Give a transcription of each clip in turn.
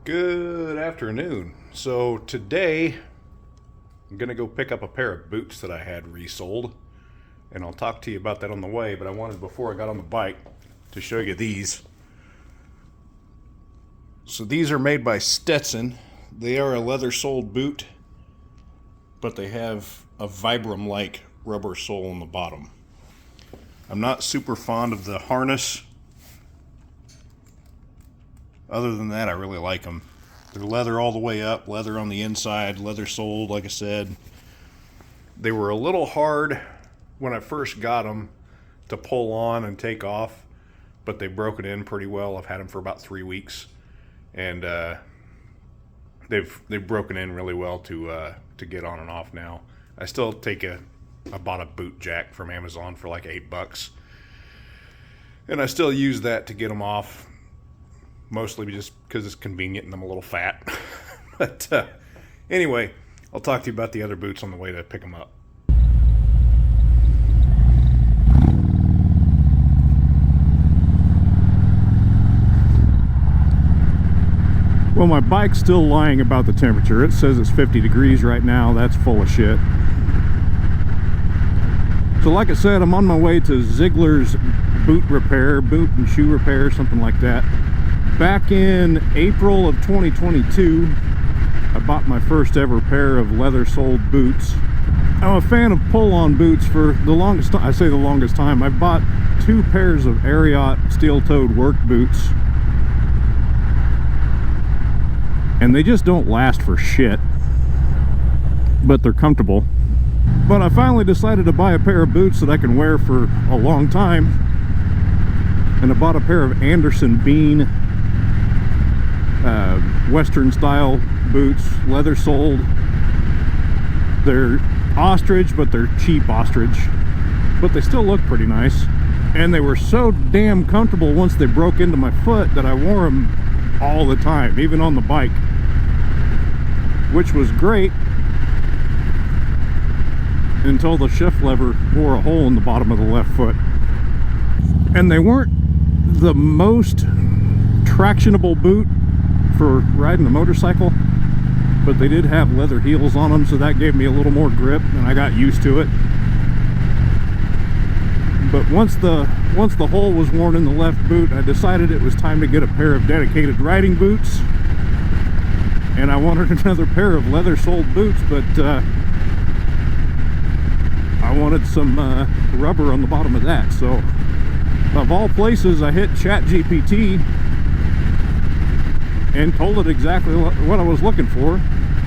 Good afternoon. So today I'm gonna go pick up a pair of boots that I had resold, and I'll talk to you about that on the way, but I wanted, before I got on the bike, to show you these. So these are made by Stetson. They are a leather-soled boot, but they have a Vibram-like rubber sole on the bottom. I'm not super fond of the harness. Other than that, I really like them. They're leather all the way up, leather on the inside, leather soled, like I said. They were a little hard when I first got them to pull on and take off, but they broke it in pretty well. I've had them for about 3 weeks, and they've broken in really well to get on and off now. I still I bought a boot jack from Amazon for like $8, and I still use that to get them off. Mostly just because it's convenient and I'm a little fat. But anyway, I'll talk to you about the other boots on the way to pick them up. Well, my bike's still lying about the temperature. It says it's 50 degrees right now. That's full of shit. So like I said, I'm on my way to Zeigler's boot and shoe repair, something like that. Back in April of 2022, I bought my first ever pair of leather-soled boots. I'm a fan of pull-on boots for the longest time. I say the longest time. I bought 2 pairs of Ariat steel-toed work boots, and they just don't last for shit, but they're comfortable. But I finally decided to buy a pair of boots that I can wear for a long time, and I bought a pair of Anderson Bean Western style boots, leather soled. They're ostrich, but they're cheap ostrich, but they still look pretty nice, and they were so damn comfortable once they broke into my foot that I wore them all the time, even on the bike, which was great until the shift lever wore a hole in the bottom of the left foot. And they weren't the most tractionable boot for riding a motorcycle, but they did have leather heels on them, so that gave me a little more grip, and I got used to it. But once the hole was worn in the left boot, I decided it was time to get a pair of dedicated riding boots, and I wanted another pair of leather-soled boots, but I wanted some rubber on the bottom of that. So of all places, I hit ChatGPT and told it exactly what I was looking for,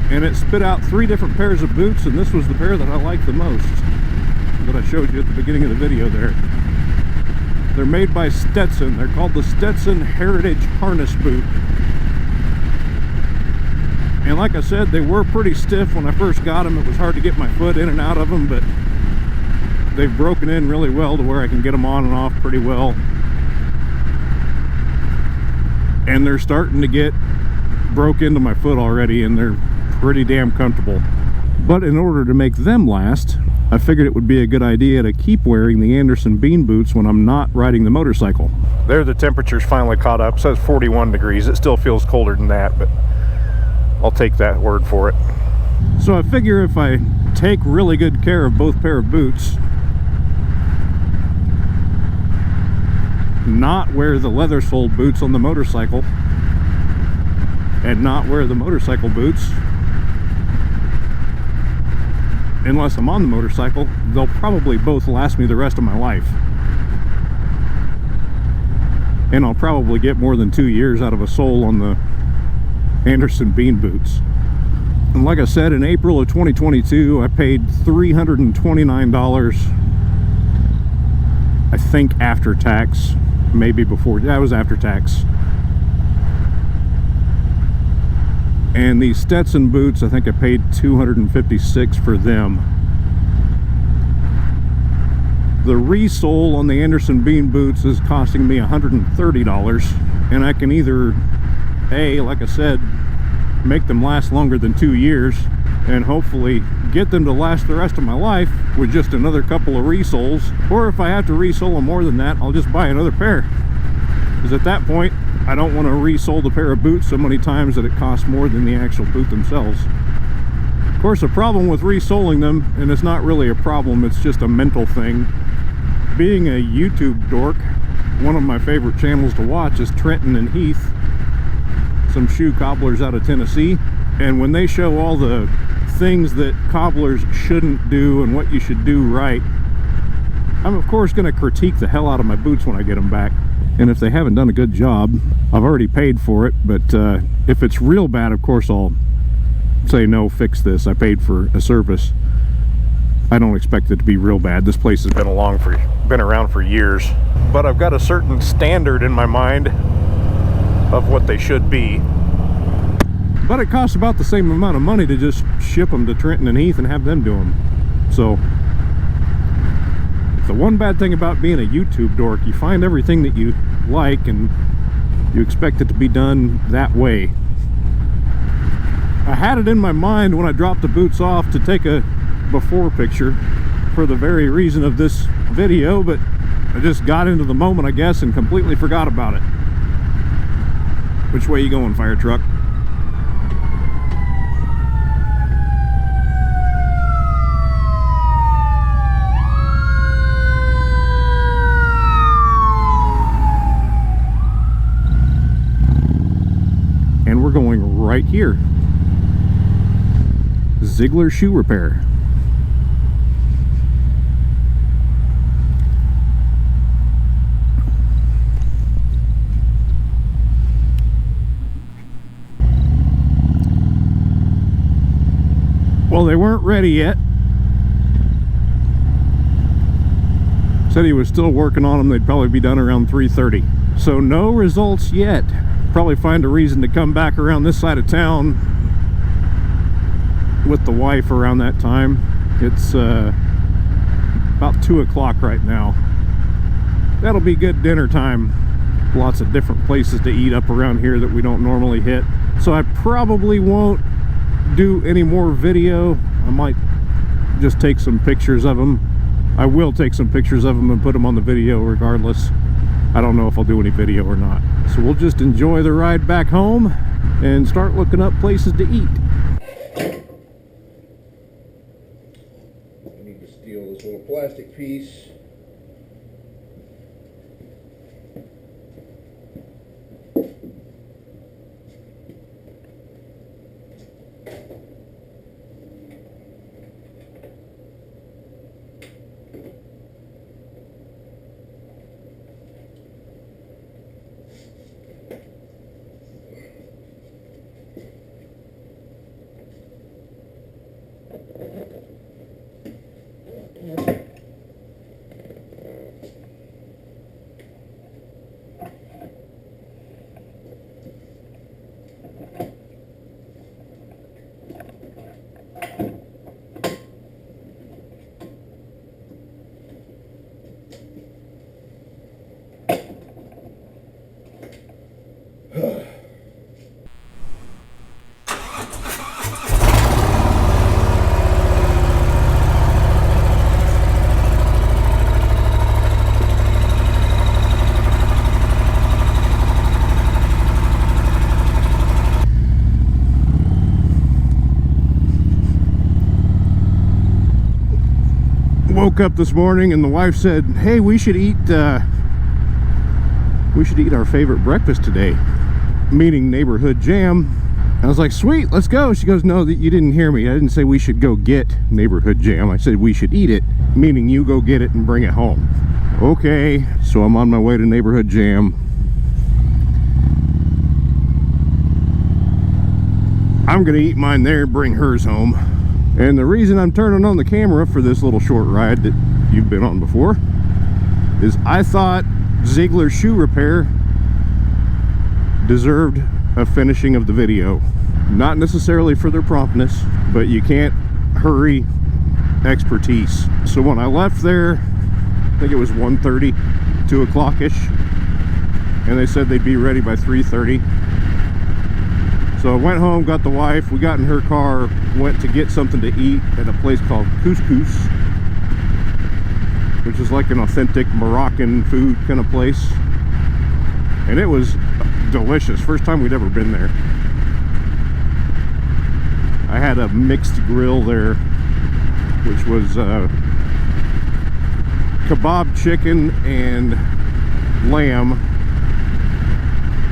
and it spit out 3 different pairs of boots, and this was the pair that I liked the most, that I showed you at the beginning of the video there. They're made by Stetson. They're called the Stetson Heritage Harness Boot. And like I said, they were pretty stiff when I first got them. It was hard to get my foot in and out of them, but they've broken in really well to where I can get them on and off pretty well. And they're starting to get broke into my foot already, and they're pretty damn comfortable. But in order to make them last, I figured it would be a good idea to keep wearing the Anderson Bean boots when I'm not riding the motorcycle. There, the temperature's finally caught up. It says 41 degrees. It still feels colder than that, but I'll take that word for it. So I figure if I take really good care of both pair of boots, not wear the leather-soled boots on the motorcycle, and not wear the motorcycle boots unless I'm on the motorcycle, they'll probably both last me the rest of my life. And I'll probably get more than 2 years out of a sole on the Anderson Bean boots. And like I said, in April of 2022, I paid $329, I think after tax, maybe before. Yeah, it was after tax. And these Stetson boots, I think I paid $256 for them. The resole on the Anderson Bean boots is costing me $130, and I can either, like I said, make them last longer than 2 years, and hopefully get them to last the rest of my life with just another couple of resoles, or if I have to resole them more than that, I'll just buy another pair, because at that point I don't want to resole the pair of boots so many times that it costs more than the actual boot themselves. Of course, the problem with resoling them, and it's not really a problem, it's just a mental thing. Being a YouTube dork, one of my favorite channels to watch is Trenton and Heath, some shoe cobblers out of Tennessee. And when they show all the things that cobblers shouldn't do and what you should do right, I'm of course going to critique the hell out of my boots when I get them back. And if they haven't done a good job, I've already paid for it, but if it's real bad, of course I'll say, no, fix this. I paid for a service. I don't expect it to be real bad. This place has been around for years, but I've got a certain standard in my mind of what they should be. But it costs about the same amount of money to just ship them to Trenton and Heath and have them do them. So the one bad thing about being a YouTube dork, you find everything that you like and you expect it to be done that way. I had it in my mind when I dropped the boots off to take a before picture for the very reason of this video, but I just got into the moment, I guess, and completely forgot about it. Which way you going, fire truck? And we're going right here. Zeigler Shoe Repair. Well, they weren't ready yet. Said he was still working on them. They'd probably be done around 3:30. So no results yet. Probably find a reason to come back around this side of town with the wife around that time. It's about 2 o'clock right now. That'll be good dinner time. Lots of different places to eat up around here that we don't normally hit. So I probably won't do any more video. I might just take some pictures of them. I will take some pictures of them and put them on the video regardless. I don't know if I'll do any video or not. So we'll just enjoy the ride back home and start looking up places to eat. I need to steal this little plastic piece. Woke up this morning and the wife said, hey, we should eat our favorite breakfast today, meaning neighborhood jam. I was like, sweet, let's go. She goes, no, you didn't hear me. I didn't say we should go get neighborhood jam. I said we should eat it, meaning you go get it and bring it home. Okay, so I'm on my way to neighborhood jam. I'm gonna eat mine there and bring hers home. And the reason I'm turning on the camera for this little short ride that you've been on before is I thought Zeigler Shoe Repair deserved a finishing of the video. Not necessarily for their promptness, but you can't hurry expertise. So when I left there, I think it was 1:30, 2 o'clock-ish, and they said they'd be ready by 3:30. So I went home, got the wife, we got in her car, went to get something to eat at a place called Couscous, which is like an authentic Moroccan food kind of place. And it was delicious. First time we'd ever been there. I had a mixed grill there, which was kebab chicken and lamb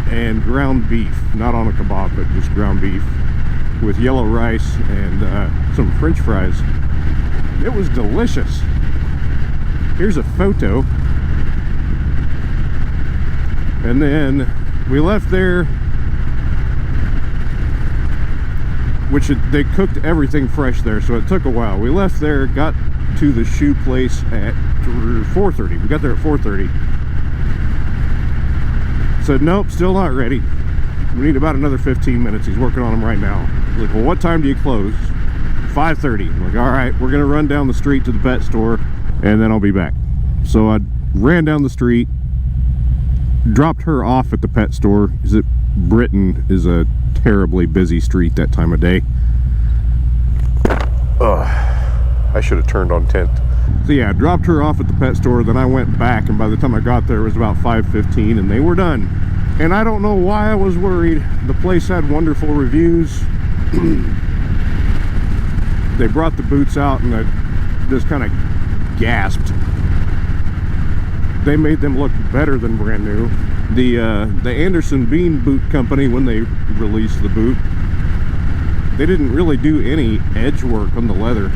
and ground beef. Not on a kebab, but just ground beef with yellow rice and some french fries. It was delicious. Here's a photo. And then we left there, which they cooked everything fresh there, so it took a while. We left there, got to the shoe place at 4:30. We got there at 4:30. Said, nope, still not ready. We need about another 15 minutes. He's working on them right now. Like, well, what time do you close? 5:30. I'm like, all right, we're gonna run down the street to the pet store and then I'll be back. So I ran down the street, dropped her off at the pet store, because Britain is a terribly busy street that time of day. I should have turned on tent. So yeah, I dropped her off at the pet store, then I went back, and by the time I got there it was about 5:15 and they were done. And I don't know why I was worried. The place had wonderful reviews. They brought the boots out and I just kind of gasped. They made them look better than brand new. The Anderson Bean Boot Company, when they released the boot, they didn't really do any edge work on the leather.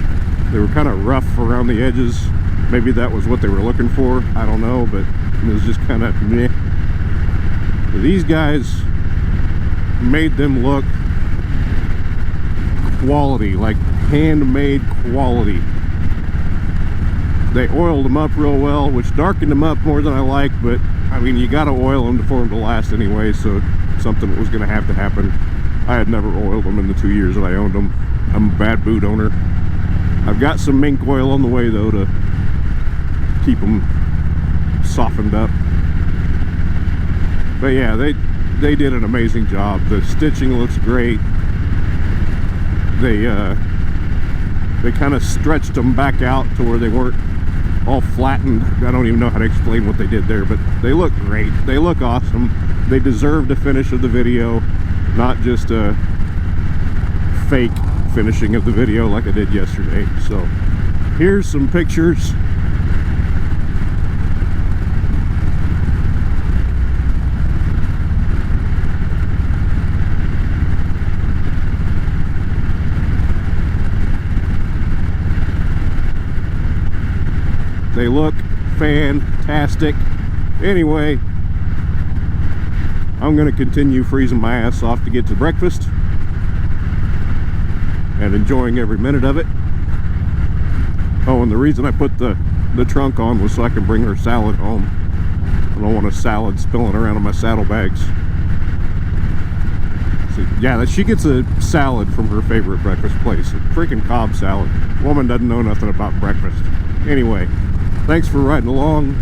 They were kind of rough around the edges. Maybe that was what they were looking for. I don't know, but it was just kind of meh. These guys made them look quality, like handmade quality. They oiled them up real well, which darkened them up more than I like, but I mean, you gotta oil them for them to last anyway, so something that was gonna have to happen. I had never oiled them in the 2 years that I owned them. I'm a bad boot owner. I've got some mink oil on the way though to keep them softened up. But yeah, they did an amazing job. The stitching looks great. They kind of stretched them back out to where they weren't all flattened. I don't even know how to explain what they did there, but they look great. They look awesome. They deserved a finish of the video, not just a fake finishing of the video like I did yesterday. So here's some pictures. They look fantastic. Anyway, I'm going to continue freezing my ass off to get to breakfast and enjoying every minute of it. Oh, and the reason I put the trunk on was so I can bring her salad home. I don't want a salad spilling around in my saddlebags. So, yeah, she gets a salad from her favorite breakfast place, a freaking Cobb salad. Woman doesn't know nothing about breakfast. Anyway, thanks for riding along.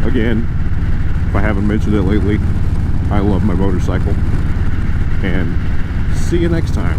Again, if I haven't mentioned it lately, I love my motorcycle. And see you next time.